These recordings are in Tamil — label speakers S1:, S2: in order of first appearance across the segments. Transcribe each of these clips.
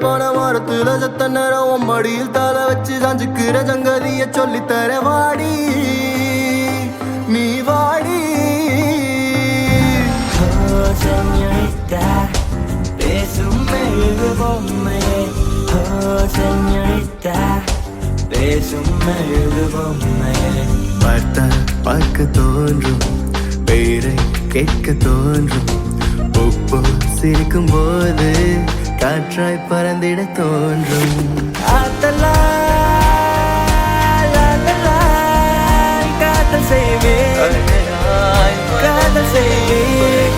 S1: போன மரத்துல சத்த நேரம் மடியில் தலை வச்சு சாஞ்சுக்கிற சங்கதிய சொல்லித்தர வாடி நீ வாடி.
S2: Señorita, பேசும் மெழுகு பொம்மையே. Señorita, பேசும் மெழுகு பொம்மையே.
S1: பார்த்தால் பார்க்க தோன்றும், பெயரை கேட்க தோன்றும், உப்பு சிரிக்கும் போது காற்றாய் பறந்திட தோன்றும்.
S2: காதல் செய்வேன், காதல் செய்வேன்.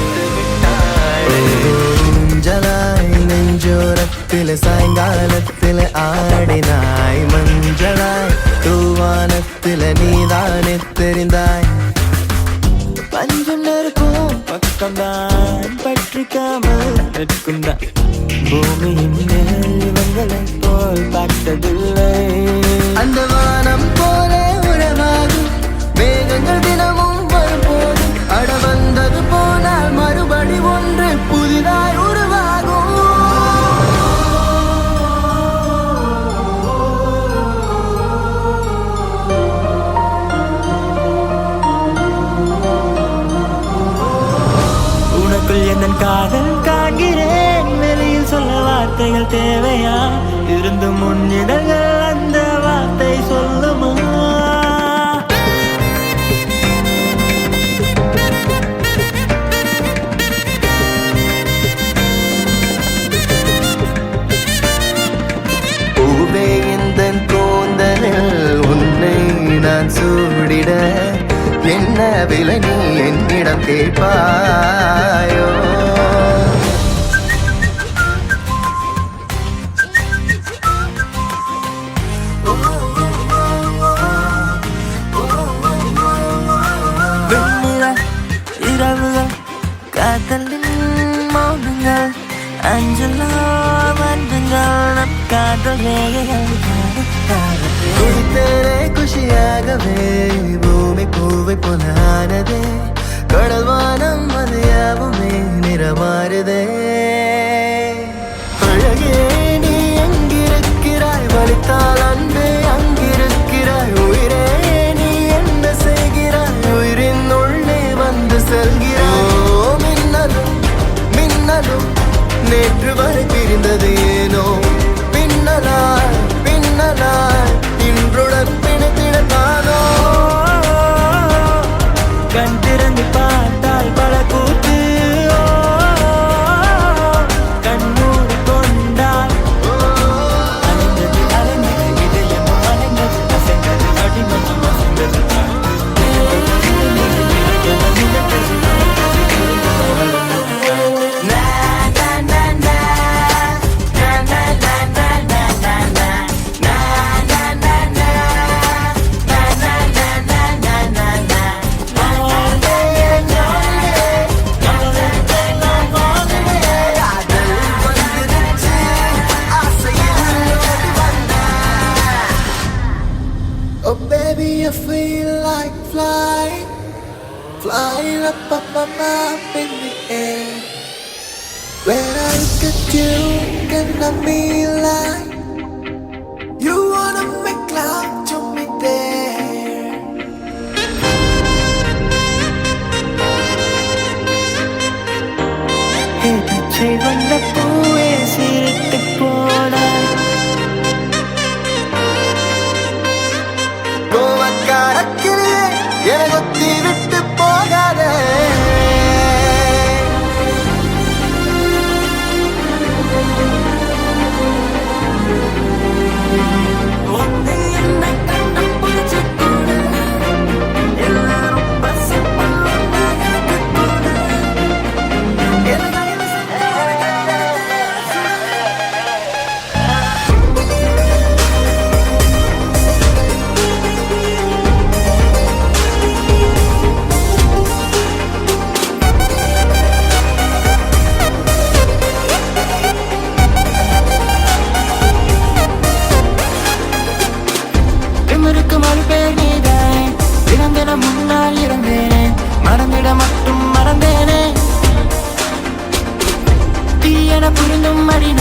S1: மஞ்சளாய் நெஞ்சோரத்தில் சாயங்காலத்தில் ஆடினாய், மஞ்சளாய் தூவானத்தில் நீதானே தெரிந்தாய்.
S2: பஞ்சம் நெருப்பும் பக்கம்தான் பற்றிக்காமல் நிற்குந்தான். பூமியின் நிகழ்வுகளை போல் பார்த்ததில்லை.
S1: அந்த வானம் போல உறவாகும் மேகங்கள் தினமும் வரும்போது அட வந்தது போனால் மறுபடி ஒன்று புதிதாய் உருவாகும்.
S2: உனக்குள் எந்தன் காதல் காண்கிறேன், வெளியில் சொல்ல வார்த்தைகள் தேவையா? இருந்து முன்னிடங்கள் அந்த வார்த்தை சொல்லுமா?
S1: பூவே எந்தன் கூந்தலில் உன்னை நான் சூடிட என்ன விலை நீ என்னிடம் கேட்பாயோ?
S2: வெண்ணிலா இரவுகள் காதலின் மௌனங்கள், அஞ்சலா வந்தங்கள் நம் காதல் ரேகைகள்.
S1: குடித்தேனே குஷியாகவே பூமி பூவை போலானதே, கடல் வானம் அது யாவுமே நிறமாறுதே. அழகே நீ எங்கிருக்கிறாய், வலித்தால் அன்பே அங்கிருக்கிறாய். உயிரே நீ என்ன செய்கிறாய், உயிரின் உள்ளே வந்து செல்கிறாய். மின்னலும் மின்னலும் நேற்று வரை பிரிந்தது ஏனோ, பின்னலாய் பின்னலாய் இன்றுடன் பிணைத்திடத்தானோ.
S2: கண் திறந்து பார்த்தால் பல கூத்து, கண் மூடி கொண்டால் அலைந்தது அலைந்தது இதயம் அலைந்தது அசைந்தது அடிமனம் அசைந்தது.
S1: Oh baby, I feel like flying, flying up, up, up, up in the air. When I look at you, can I be like, you wanna make love to me there.
S2: பச்சை வந்த பூவே சிரித்து போனாய்.
S1: கோவக்காரக்கிலே எனகொத்தி விட்டு போகாதே.
S2: ஒன்னை என்னை கண்ண புடிச்சு கூட எல்லாரும் பசிப்பல்லா எனக்கு கூட. திமிருக்கு மறுபேர் நீதானே, தினம் தினம் முன்னால் இருந்தேனே, மறந்திட மட்டும் மறந்தேனே. தீயன புரிந்தும் மடின